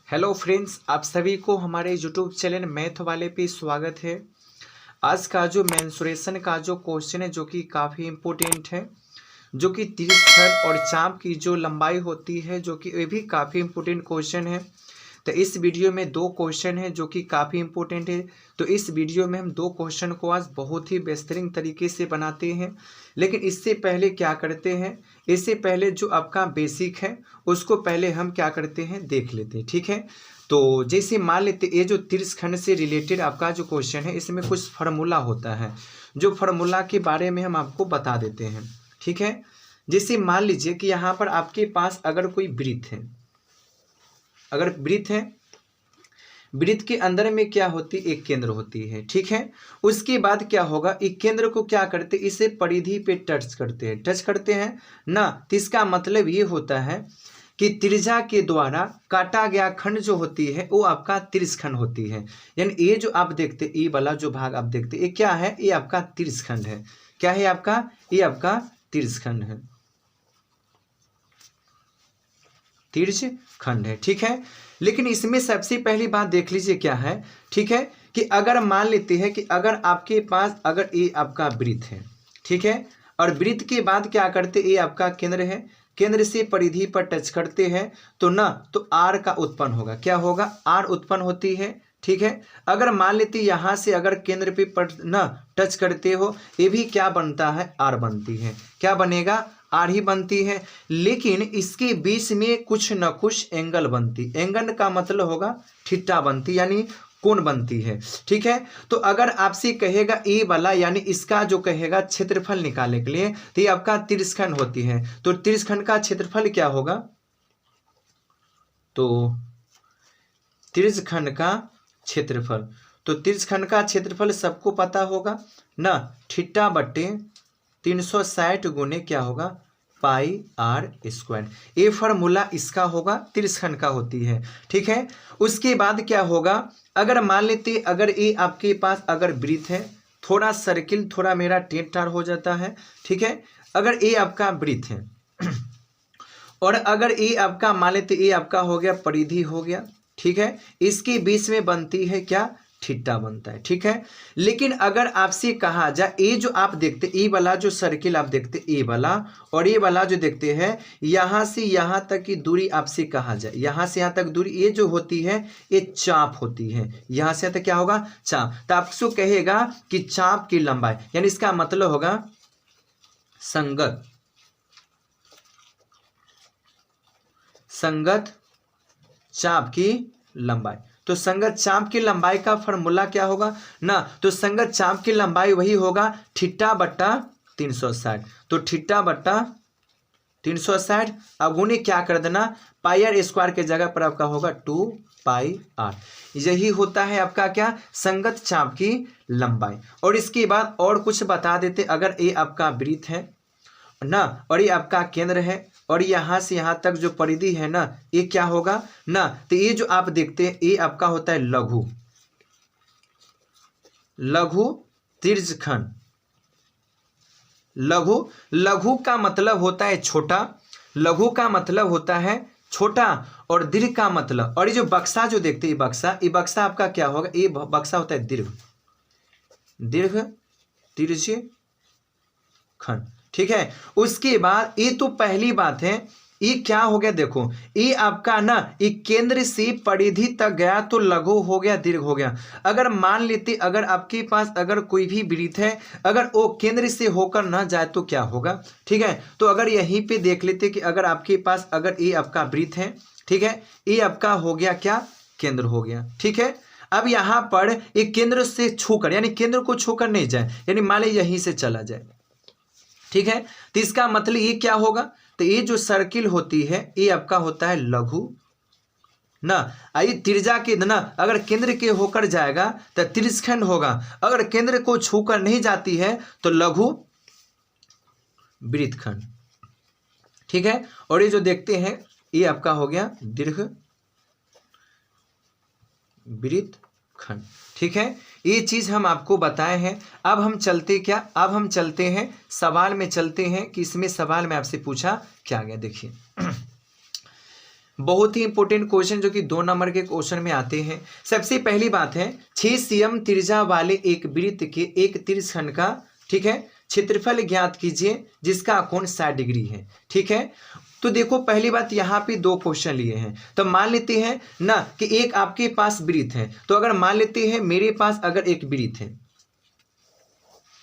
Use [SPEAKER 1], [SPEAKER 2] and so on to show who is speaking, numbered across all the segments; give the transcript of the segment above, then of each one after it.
[SPEAKER 1] Hello friends, आप सभी को हमारे यूट्यूब चैनल मैथ वाले पे स्वागत है। आज का जो मेंसुरेशन का जो क्वेश्चन है जो कि काफ़ी इम्पोर्टेंट है, जो कि 30 छड़ और चाप की जो लंबाई होती है जो कि ये भी काफ़ी इम्पोर्टेंट क्वेश्चन है। तो इस वीडियो में दो क्वेश्चन है जो कि काफ़ी इम्पोर्टेंट है। तो इस वीडियो में हम दो क्वेश्चन को आज बहुत ही बेहतरीन तरीके से बनाते हैं, लेकिन इससे पहले क्या करते हैं, इससे पहले जो आपका बेसिक है उसको पहले हम क्या करते हैं देख लेते हैं। ठीक है, तो जैसे मान लेते ये जो तीर्थखंड से रिलेटेड आपका जो क्वेश्चन है इसमें कुछ फार्मूला होता है, जो फार्मूला के बारे में हम आपको बता देते हैं। ठीक है, जैसे मान लीजिए कि यहाँ पर आपके पास अगर कोई वृत्त है, अगर वृत्त है, वृत्त के अंदर में क्या होती है, एक केंद्र होती है। ठीक है, उसके बाद क्या होगा, एक केंद्र को क्या करते, इसे परिधि पे टच करते हैं ना। तो इसका मतलब ये होता है कि त्रिज्या के द्वारा काटा गया खंड जो होती है वो आपका तीर्थखंड होती है। यानी ये जो आप देखते, ये वाला जो भाग आप देखते, ये क्या है, ये आपका तीर्थखंड है। क्या है आपका, ये आपका तीर्थखंड है, तीर्थखंड है। ठीक है, लेकिन इसमें सबसे पहली बात देख लीजिए क्या है। ठीक है, कि अगर मान लेते हैं कि अगर आपके पास अगर ये आपका वृत्त है, ठीक है, और वृत्त के बाद क्या करते, ये आपका केंद्र है, केंद्र से परिधि पर टच करते हैं तो ना, तो आर का उत्पन्न होगा। क्या होगा, आर उत्पन्न होती है। ठीक है, अगर मान लेते यहाँ से अगर केंद्र पे पर ना टच करते हो, ये भी क्या बनता है, आर बनती है। क्या बनेगा, आर ही बनती है। लेकिन इसके बीच में कुछ न कुछ एंगल बनती, एंगल का मतलब होगा थीटा बनती, यानी कोण बनती है। ठीक है, तो अगर आपसे कहेगा ए वाला, यानी इसका जो कहेगा क्षेत्रफल निकालने के लिए, तो ये आपका तीर्थखंड होती है। तो तीर्थखंड का क्षेत्रफल क्या होगा, तो तीर्थखंड का क्षेत्रफल, तो तीर्थखंड का क्षेत्रफल सबको पता होगा ना, थीटा बटे 360 गुने क्या होगा, पाई आर स्क्वायर। ये फार्मूला इसका होगा, तीर्थखंड का होती है। ठीक है, उसके बाद क्या होगा, अगर मान लेते अगर ये आपके पास अगर वृत्त है, थोड़ा सर्किल थोड़ा मेरा टेढ़ हो जाता है। ठीक है, अगर ये आपका वृत्त है और अगर ये आपका मान लेते ये आपका हो गया परिधि हो गया। ठीक है, इसके बीच में बनती है क्या, थीटा बनता है। ठीक है, लेकिन अगर आपसे कहा जाए, ये जो आप देखते, ये वाला जो सर्किल आप देखते, ये वाला और ये वाला जो देखते हैं, यहाँ से यहाँ तक की दूरी आपसे कहा जाए, यहाँ से यहाँ तक दूरी ये जो होती है ये चाप होती है। यहाँ से यहाँ तक क्या होगा, चाप। तो आपसे कहेगा कि चाप की लंबाई, यानी इसका मतलब होगा संगत चाप की लंबाई। तो संगत चाप की लंबाई का फॉर्मूला क्या होगा ना, तो संगत चाप की लंबाई वही होगा थीटा बट्टा 360। तो थीटा बट्टा 360 अब उन्हें क्या कर देना, पाई आर स्क्वायर के जगह पर आपका होगा 2 पाई आर। यही होता है आपका क्या, संगत चाप की लंबाई। और इसके बाद और कुछ बता देते, अगर ये आपका वृत्त है ना, और ये आपका केंद्र है, और यहाँ से यहाँ तक जो परिधि है ना, ये क्या होगा ना, तो ये जो आप देखते हैं ये आपका होता है लघु तीर्थखंड। लघु का मतलब होता है छोटा, लघु का मतलब होता है छोटा, और दीर्घ का मतलब, और ये जो बक्सा जो देखते हैं, ये बक्सा आपका क्या होगा, ये बक्सा होता है दीर्घ तीर्थखंड। ठीक है, उसके बाद ये तो पहली बात है, ये क्या हो गया, देखो ये आपका ना, ये केंद्र से परिधि तक गया तो लघु हो गया, दीर्घ हो गया। अगर मान लेते अगर आपके पास अगर कोई भी वृत्त है, अगर वो केंद्र से होकर ना जाए तो क्या होगा। ठीक है, तो अगर यहीं पे देख लेते कि अगर आपके पास अगर ये आपका वृत्त है, ठीक है, ये आपका हो गया क्या, केंद्र हो गया। ठीक है, अब यहाँ पर एक केंद्र से छूकर, यानी केंद्र को छूकर नहीं जाए, यानी मान लीजिए यहीं से चला जाए। ठीक है, तो इसका मतलब ये क्या होगा, तो ये जो सर्किल होती है ये आपका होता है लघु ना। आई त्रिज्या के ना, अगर केंद्र के होकर जाएगा तो तीर्थखंड होगा, अगर केंद्र को छूकर नहीं जाती है तो लघु वृत्तखंड। ठीक है, और ये जो देखते हैं ये आपका हो गया दीर्घ वृत्तखंड। ठीक है, ये चीज हम आपको बताए हैं। अब हम चलते क्या, अब हम चलते हैं सवाल में, चलते हैं कि इसमें सवाल में आपसे पूछा क्या गया। देखिए बहुत ही इंपॉर्टेंट क्वेश्चन जो कि 2 नंबर के क्वेश्चन में आते हैं। सबसे पहली बात है 6 cm त्रिज्या वाले एक वृत्त के एक तिर्यकखंड का, ठीक है, क्षेत्रफल ज्ञात कीजिए जिसका कोण 60 डिग्री है। ठीक है, तो देखो पहली बात यहाँ पे 2 क्वेश्चन लिए हैं, तो मान लेते हैं ना कि एक आपके पास वृत्त है। तो अगर मान लेते हैं मेरे पास अगर एक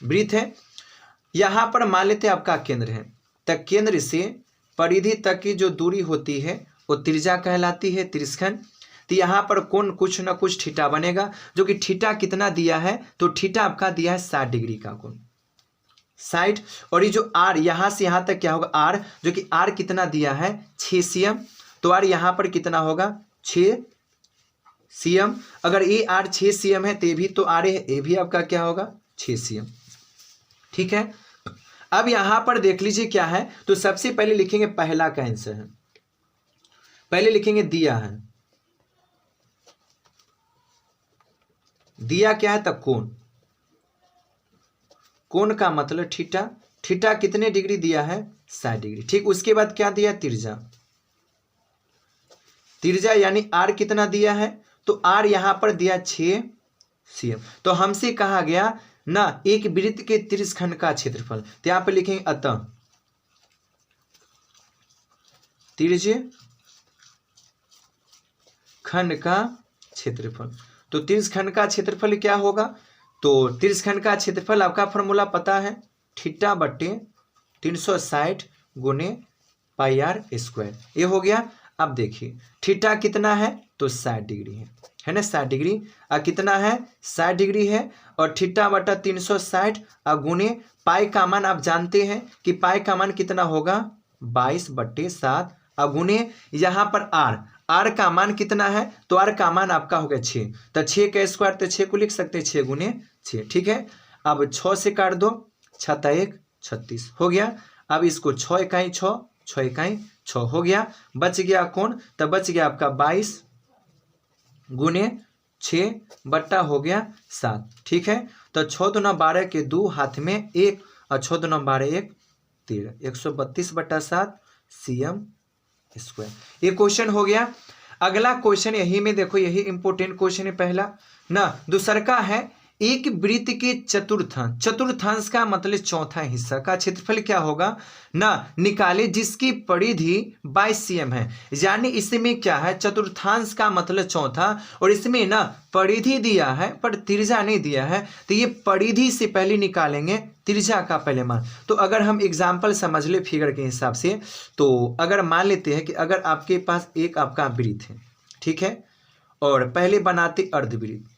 [SPEAKER 1] वृत्त है, यहाँ पर मान लेते हैं आपका केंद्र है, तो केंद्र से परिधि तक की जो दूरी होती है वो त्रिज्या कहलाती है, तिर्यकखंड। तो यहाँ पर कोण कुछ ना कुछ थीटा बनेगा, जो कि थीटा कितना दिया है, तो थीटा आपका दिया है 60 डिग्री का कोण, 60। और ये जो आर यहाँ से यहाँ तक क्या होगा, आर, जो कि आर कितना दिया है 6 cm, तो आर यहाँ पर कितना होगा 6 cm। अगर ये आर 6 cm है तो ये भी तो आर है, ये भी आपका क्या होगा 6 cm। ठीक है, अब यहां पर देख लीजिए क्या है, तो सबसे पहले लिखेंगे पहला का आंसर है, पहले लिखेंगे दिया है, दिया क्या है, तब कोण, कोण का मतलब थीटा, थीटा कितने डिग्री दिया है 60 डिग्री। ठीक, उसके बाद क्या दिया त्रिज्या, त्रिज्या यानी आर कितना दिया है, तो आर यहां पर दिया 6 cm। तो हमसे कहा गया ना एक वृत्त के तिर्यकखंड का क्षेत्रफल, तो यहां पर लिखेंगे अतः तिर्यकखंड का क्षेत्रफल। तो तिर्यकखंड का क्षेत्रफल क्या होगा, तो तिर्यकखंड का क्षेत्रफल आपका फॉर्मूला पता है, थीटा बट्टे 360 गुने पाई आर स्क्वायर, ये हो गया। अब देखिए थीटा कितना है, तो 60 डिग्री है ना, 60 डिग्री, और कितना है 60 डिग्री है, और थीटा बटा 360 और गुने पाई का मान आप जानते हैं कि पाई का मान कितना होगा 22/7, और गुने यहाँ पर आर, आर का मान कितना है, तो आर का मान आपका हो गया 6, तो 6 का स्क्वायर, तो 6 को लिख सकते हैं 6 गुने 6। ठीक है, अब 6 से काट दो, 6 1 36 हो गया। अब इसको 6 इकाई 6, 6 इकाई 6 हो गया, बच गया कौन, तब बच गया आपका 22 गुने 6 बट्टा हो गया 7। ठीक है, तो 6 दूना 12 के 2 हाथ में 1, और 6 दूना 12 1 13, 132/7 cm स्क्वायर। ये क्वेश्चन हो गया। अगला क्वेश्चन यही में देखो, यही इंपॉर्टेंट क्वेश्चन है पहला ना। दूसरा का है एक वृत्त के चतुर्थांश, चतुर्थांश का मतलब चौथा हिस्सा का क्षेत्रफल क्या होगा ना, निकाले जिसकी परिधि 22 cm है। यानी इसमें क्या है, चतुर्थांश का मतलब चौथा, और इसमें ना परिधि दिया है पर त्रिज्या नहीं दिया है, तो ये परिधि से पहले निकालेंगे त्रिज्या का पहले मान। तो अगर हम एग्जाम्पल समझ ले फिगर के हिसाब से, तो अगर मान लेते हैं कि अगर आपके पास एक आपका वृत्त है, ठीक है, और पहले बनाते अर्धवृत्त,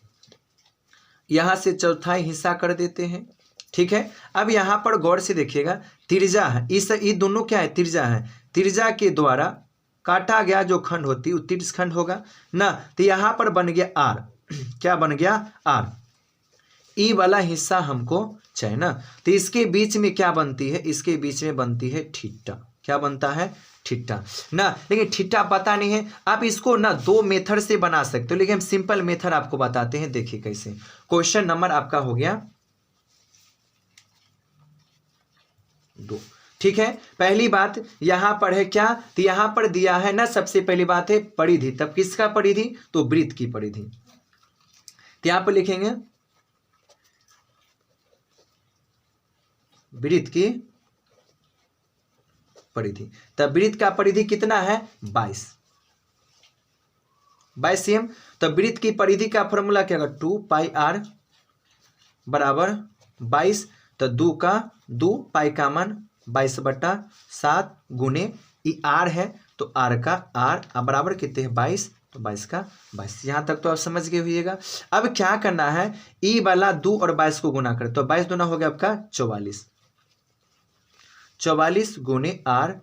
[SPEAKER 1] यहां से चौथाई हिस्सा कर देते हैं। ठीक है, अब यहां पर गौर से देखिएगा, त्रिज्या है, इस ये दोनों क्या है, त्रिज्या है, त्रिज्या के द्वारा काटा गया जो खंड होती है वो तिर्यकखंड होगा ना। तो यहां पर बन गया आर, क्या बन गया आर, ई वाला हिस्सा हमको चाहिए ना। तो इसके बीच में क्या बनती है, इसके बीच में बनती है थीटा, क्या बनता है थीटा ना। लेकिन थीटा पता नहीं है, आप इसको ना 2 मेथड से बना सकते हो, लेकिन हम सिंपल मेथड आपको बताते हैं। देखिए कैसे, क्वेश्चन नंबर आपका हो गया 2। ठीक है, पहली बात यहां पर है क्या, तो यहां पर दिया है ना, सबसे पहली बात है परिधि, तब किसका परिधि, तो वृत्त की परिधि। तो यहां पर लिखेंगे वृत्त की परिधि, तब वृत्त का परिधि कितना है 22 cm। तब वृत्त की परिधि का फॉर्मूला क्या होगा 2 पाई आर बराबर 22, तो 2 का 2 पाई का मान 22/7 गुने ई आर है, तो आर का आर बराबर कितने हैं 22, तो 22 का 22। यहाँ तक तो आप समझ गए होइएगा। अब क्या करना है, ई वाला 2 और 22 को गुना करें, तो 22 दूना हो गया आपका 44, 44 गुने आर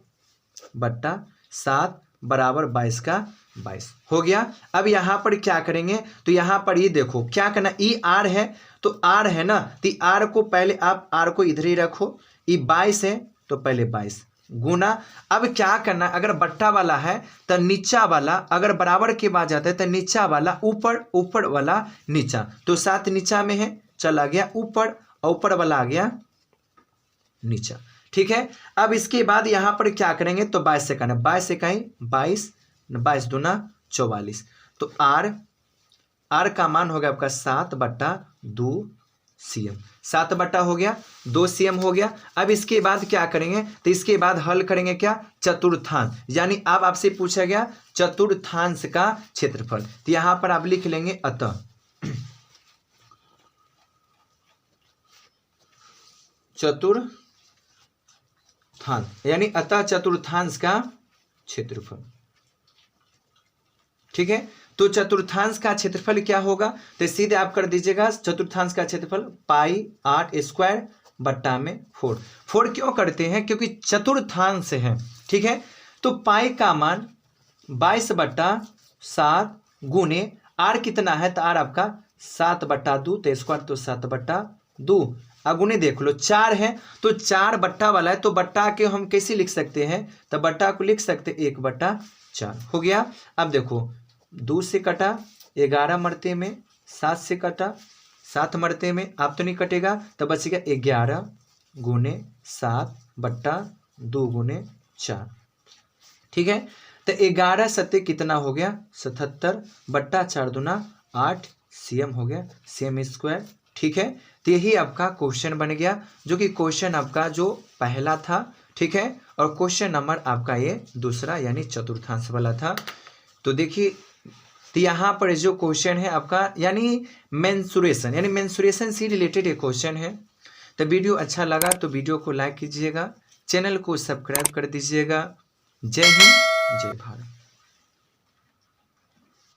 [SPEAKER 1] बट्टा 7 बराबर 22 का 22 हो गया। अब यहाँ पर क्या करेंगे, तो यहाँ पर ये देखो क्या करना, ई आर है, तो आर है ना, तो आर को पहले आप आर को इधर ही रखो, ई 22 है तो पहले 22 गुना। अब क्या करना, अगर बट्टा वाला है तो नीचा वाला, अगर बराबर के बाद जाता है तो नीचा वाला ऊपर, ऊपर वाला नीचा, तो 7 नीचा में है चला गया ऊपर, ऊपर वाला आ गया नीचा। ठीक है, अब इसके बाद यहां पर क्या करेंगे, तो 22 से करना, 22 इकाई 22 22 दूना 44। तो आर का मान हो गया आपका 7/2 cm। 7 हो गया 2 cm हो गया। अब इसके बाद क्या करेंगे, तो इसके बाद हल करेंगे क्या, चतुर्थांश, यानी अब आपसे पूछा गया चतुर्थांश का क्षेत्रफल। तो यहां पर आप लिख लेंगे अतः चतुर्थांश, यानी अतः चतुर्थांश का क्षेत्रफल। ठीक है, तो चतुर्थांश का क्षेत्रफल क्या होगा, तो सीधे आप कर दीजिएगा चतुर्थांश का क्षेत्रफल पाई 8² बट्टा में 4 क्यों करते हैं, क्योंकि चतुर्थांश है। ठीक है, तो पाई का मान 22/7 गुने आर कितना है, तो आर आपका 7/2, तो स्क्वायर तो 7/2 अगुने देख लो 4 है, तो 4 बट्टा वाला है, तो बट्टा के हम कैसे लिख सकते हैं, तो बट्टा को लिख सकते 1/4 हो गया। अब देखो 2 से कटा 11 मरते में, 7 से कटा 7 मरते में, आप तो नहीं कटेगा, तो बचेगा 11 गुने 7/2 गुने 4। ठीक है, तो 11 सत्ते कितना हो गया 77/4 दूना 8 cm हो गया, cm²। ठीक है, तो यही आपका क्वेश्चन बन गया, जो कि क्वेश्चन आपका जो पहला था। ठीक है, और क्वेश्चन नंबर आपका ये दूसरा यानी चतुर्थांश वाला था। तो देखिए, तो यहाँ पर जो क्वेश्चन है आपका यानी मेंसुरेशन, यानी मेंसुरेशन से रिलेटेड एक क्वेश्चन है। तो वीडियो अच्छा लगा तो वीडियो को लाइक कीजिएगा, चैनल को सब्सक्राइब कर दीजिएगा। जय हिंद, जय भारत।